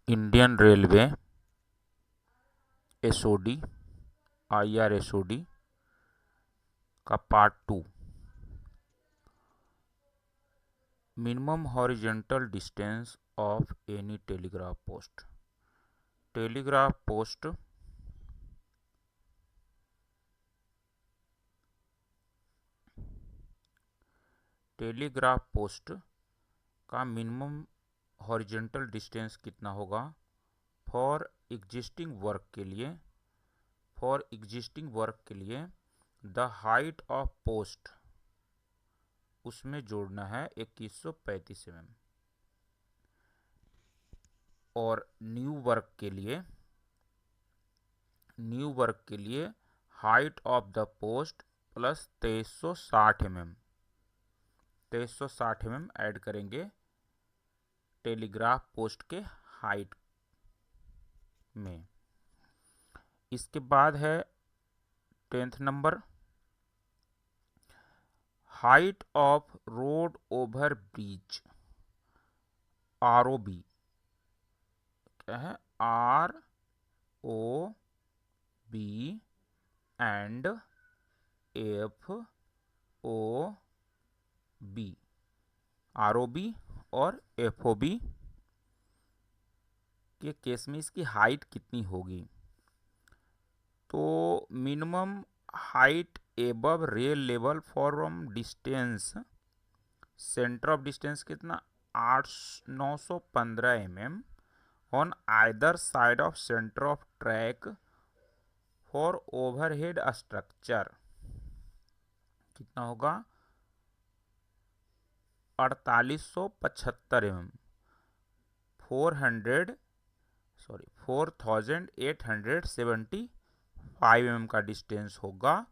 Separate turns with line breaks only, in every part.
Indian railway SOD IRSOD का part 2। Minimum horizontal distance of any telegraph post. Telegraph post का minimum horizontal distance कितना होगा for existing work के लिए the height of post उसमें जोड़ना है 2135 mm, और न्यू वर्क के लिए height of the post plus 2360 mm add करेंगे टेलीग्राफ पोस्ट के हाइट में। इसके बाद है 10th number, height of road over bridge ROB। क्या है? ROB and FOB। ROB और FOB के केस में इसकी हाइट कितनी होगी? तो minimum height above rail level from distance, centre of distance कितना? 915 mm on either side of centre of track for overhead structure कितना होगा? 4875 mm, 4875 mm का डिस्टेंस होगा।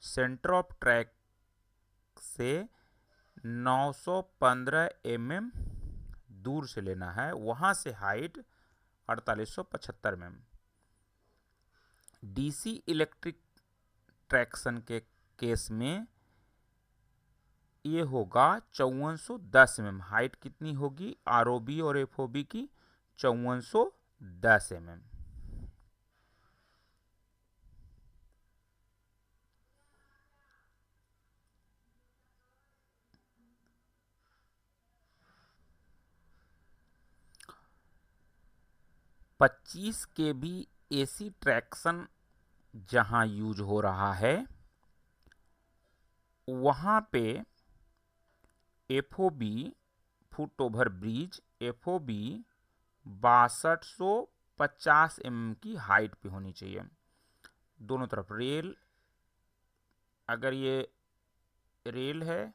सेंटर ऑफ ट्रैक से 915 mm दूर से लेना है, वहां से height 4875 mm। DC electric traction के केस में ये होगा 5410 mm। हाइट कितनी होगी ROB और FOB की? 5410 mm। पच्चीस kV AC ट्रैक्शन जहां यूज हो रहा है वहां पे FOB foot over bridge FOB 6250 mm की हाइट पे होनी चाहिए। दोनों तरफ रेल, अगर ये रेल है,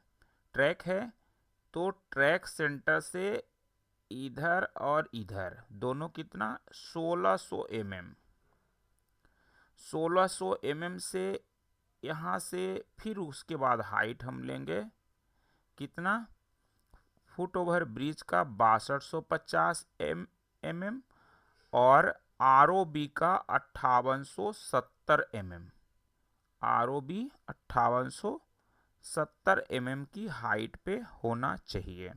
ट्रैक है, तो ट्रैक सेंटर से इधर और इधर दोनों कितना? 1600 mm। 1600 mm से यहाँ से फिर उसके बाद हाइट हम लेंगे कितना? फुट ओवर ब्रिज का 6250 mm और ROB का 5870 mm। ROB 5870 mm की हाइट पे होना चाहिए।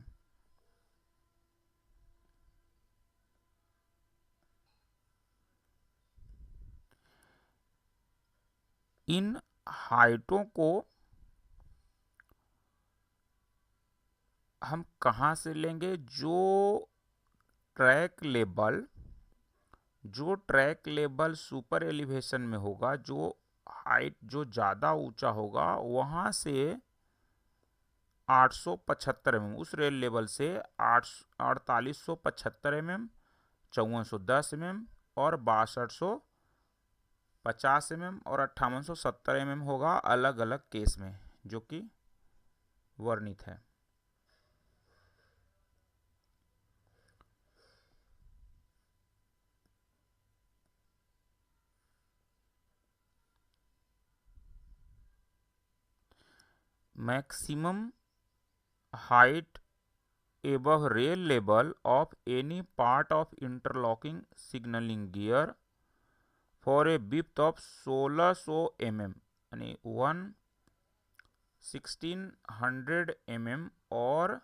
इन हाइटों को हम कहां से लेंगे? जो ट्रैक लेवल सुपर एलिवेशन में होगा, जो हाइट जो ज़्यादा ऊंचा होगा, वहां से 875 mm, उस रेल लेवल से 4875 mm, 5410 mm और 6250 mm और 5870 mm होगा अलग अलग केस में, जो कि वर्णित है। Maximum height above rail level of any part of interlocking signaling gear for a width of 1600 mm यानी 1600 mm और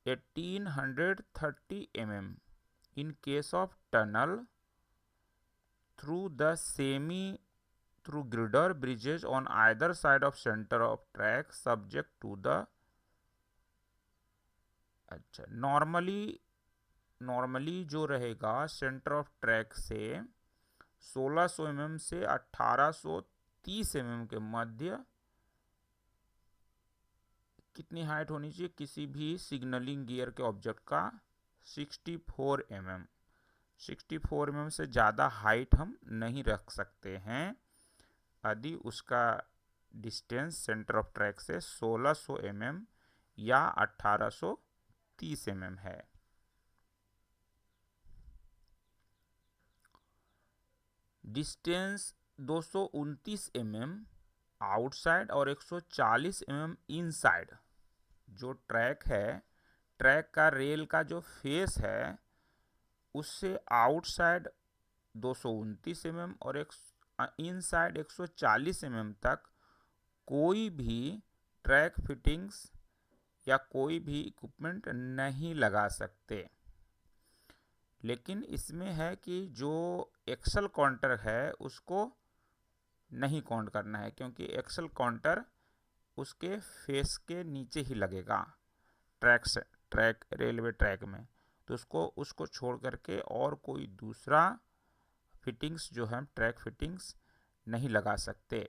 1830 mm in case of tunnel through the semi through girder bridges on either side of center of track subject to the अच्छा normally जो रहेगा centre of track से 1600 mm से 1830 mm के मध्य कितनी height होनी चाहिए किसी भी सिग्नलिंग गियर के ऑब्जेक्ट का 64 mm 64 mm से ज़्यादा हाइट हम नहीं रख सकते हैं यदि उसका डिस्टेंस सेंटर ऑफ ट्रैक से 1600 mm या 1830 mm है। डिस्टेंस 229 mm आउटसाइड और 140 mm इनसाइड जो ट्रैक है, ट्रैक का रेल का जो फेस है उससे आउटसाइड 229 mm और इनसाइड 140 mm तक कोई भी ट्रैक फिटिंग्स या कोई भी इक्विपमेंट नहीं लगा सकते। लेकिन इसमें है कि जो एक्सल काउंटर है उसको नहीं काउंट करना है, क्योंकि एक्सल काउंटर उसके फेस के नीचे ही लगेगा ट्रैक रेलवे ट्रैक में, तो उसको छोड़ करके और कोई दूसरा फिटिंग्स जो है ट्रैक फिटिंग्स नहीं लगा सकते।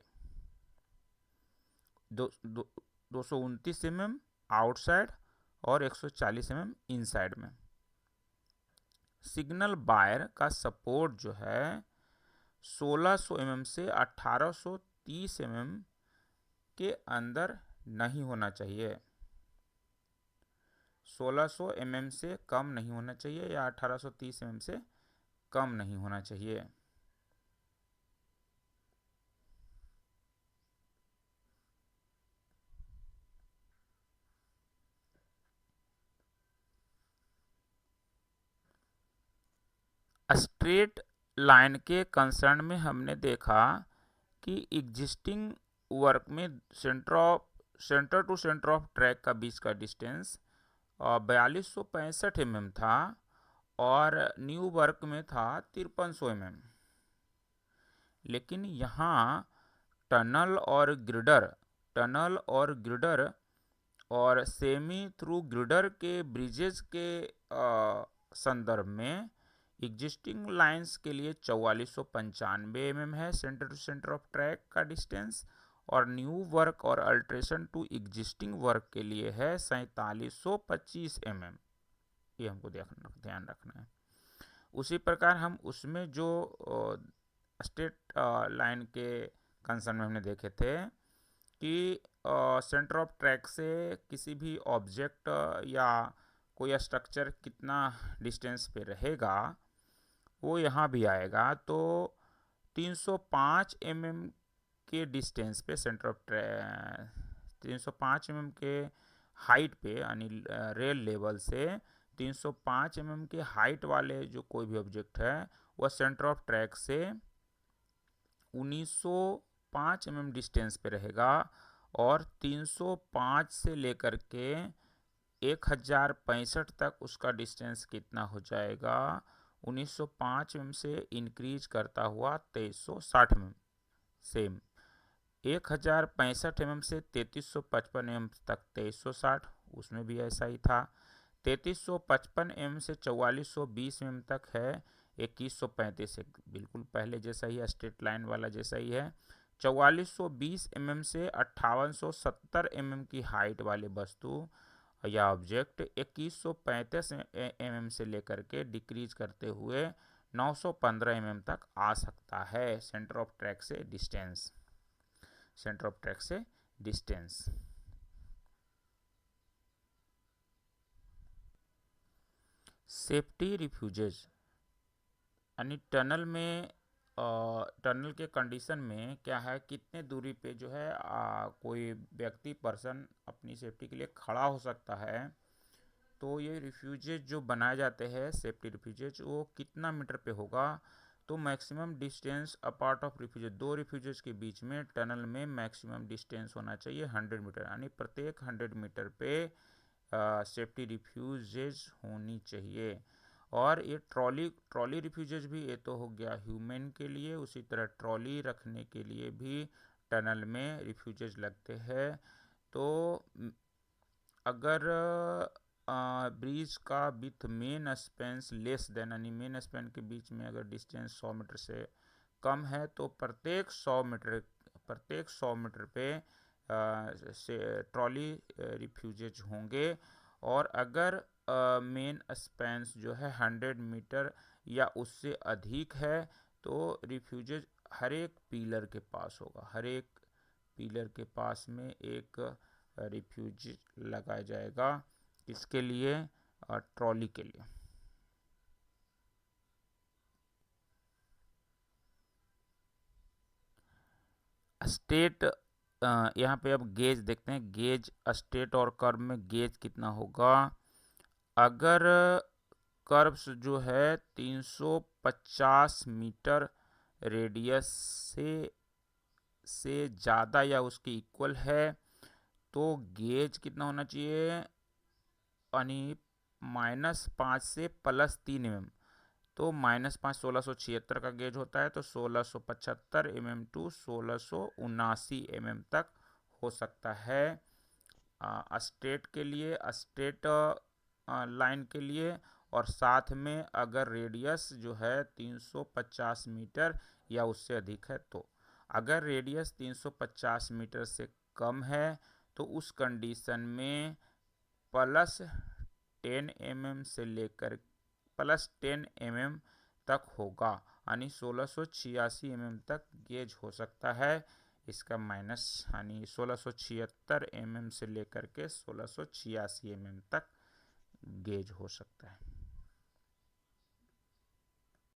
229 mm आउटसाइड और 140 mm इनसाइड में। सिग्नल वायर का सपोर्ट जो है 1600 mm से 1830 mm के अंदर नहीं होना चाहिए। 1600 mm से कम नहीं होना चाहिए या 1830 mm से कम नहीं होना चाहिए। स्ट्रेट लाइन के कंसर्न में हमने देखा कि एग्जिस्टिंग वर्क में centre to centre of track का बीच का डिस्टेंस 4265 mm था और न्यू वर्क में था 5300 mm। लेकिन यहाँ टनल और ग्रिडर और सेमी थ्रू ग्रिडर के ब्रिजेस के संदर्भ में एग्जिस्टिंग लाइंस के लिए 4495 mm है centre to centre of track का डिस्टेंस, और न्यू वर्क और अल्ट्रेशन टू एग्जिस्टिंग वर्क के लिए है 4725 mm। ये हमको ध्यान रखना है। उसी प्रकार हम उसमें जो स्ट्रेट लाइन के कंसर्न में हमने देखे थे कि सेंटर ऑफ ट्रैक से किसी भी ऑब्जेक्ट या कोई स्ट्रक्चर कितना डिस्टेंस पे रहेगा वो यहाँ भी आएगा। तो 305 mm के डिस्टेंस पे सेंटर ऑफ ट्रैक 305 mm के हाइट पे यानी रेल लेवल से 305 mm के हाइट वाले जो कोई भी ऑब्जेक्ट है वह सेंटर ऑफ ट्रैक से 1905 mm डिस्टेंस पे रहेगा, और 305 से लेकर के 1065 तक उसका डिस्टेंस कितना हो जाएगा 1905 mm से इंक्रीज करता हुआ 2360 mm। सेम 1065 mm से 3355 mm तक 2360, उसमें भी ऐसा ही था। 3355 mm से 4420 mm तक है 2135, बिल्कुल पहले जैसा ही स्ट्रेट लाइन वाला जैसा ही है। 4420 mm से 5870 mm की हाइट वाले वस्तु या ऑब्जेक्ट 2135 mm से लेकर के डिक्रीज करते हुए 915 mm तक आ सकता है सेंटर ऑफ ट्रैक से डिस्टेंस। सेफ्टी रिफ्यूजेज यानी टनल के कंडीशन में क्या है, कितने दूरी पे जो है कोई व्यक्ति पर्सन अपनी सेफ्टी के लिए खड़ा हो सकता है। तो ये रिफ्यूजेज जो बनाए जाते हैं सेफ्टी रिफ्यूजेज वो कितना मीटर पे होगा, तो maximum distance apart of refuses, दो रिफ्यूजेज के बीच में टनल में मैक्सिमम डिस्टेंस होना चाहिए 100 मीटर, यानी प्रत्येक 100 मीटर पे सेफ्टी रिफ्यूजेज होनी चाहिए। और ये ट्रॉली रिफ्यूजेज भी, ये तो हो गया ह्यूमन के लिए, उसी तरह ट्रॉली रखने के लिए भी टनल में रिफ्यूजेज लगते हैं। तो अगर ब्रिज का with main Spence less than, यानी मेन स्पेन के बीच में अगर डिस्टेंस 100 मीटर से कम है तो प्रत्येक 100 मीटर पे से ट्रॉली रिफ्यूजेज होंगे। और अगर मेन स्पेंस जो है 100 मीटर या उससे अधिक है तो रिफ्यूजेज हर एक पिलर के पास होगा, हर एक पिलर के पास में एक रिफ्यूज लगाया जाएगा। किसके लिए? ट्रॉली के लिए। स्टेट, यहाँ पे अब गेज देखते हैं। गेज स्टेट और कर्व में गेज कितना होगा? अगर कर्व्स जो है 350 मीटर रेडियस से ज़्यादा या उसके इक्वल है तो गेज कितना होना चाहिए? यानी -5 से +3 mm। तो -5 1676 का गेज होता है, तो 1675 mm टू 1679 mm तक हो सकता है स्टेट के लिए, स्टेट लाइन के लिए। और साथ में अगर रेडियस जो है 350 मीटर या उससे अधिक है तो, अगर रेडियस 350 मीटर से कम है तो उस कंडीशन में +10 mm से लेकर +10 mm तक होगा, यानी 1686 mm तक गेज हो सकता है। इसका माइनस यानी 1676 mm से लेकर के 1686 mm तक गेज हो सकता है।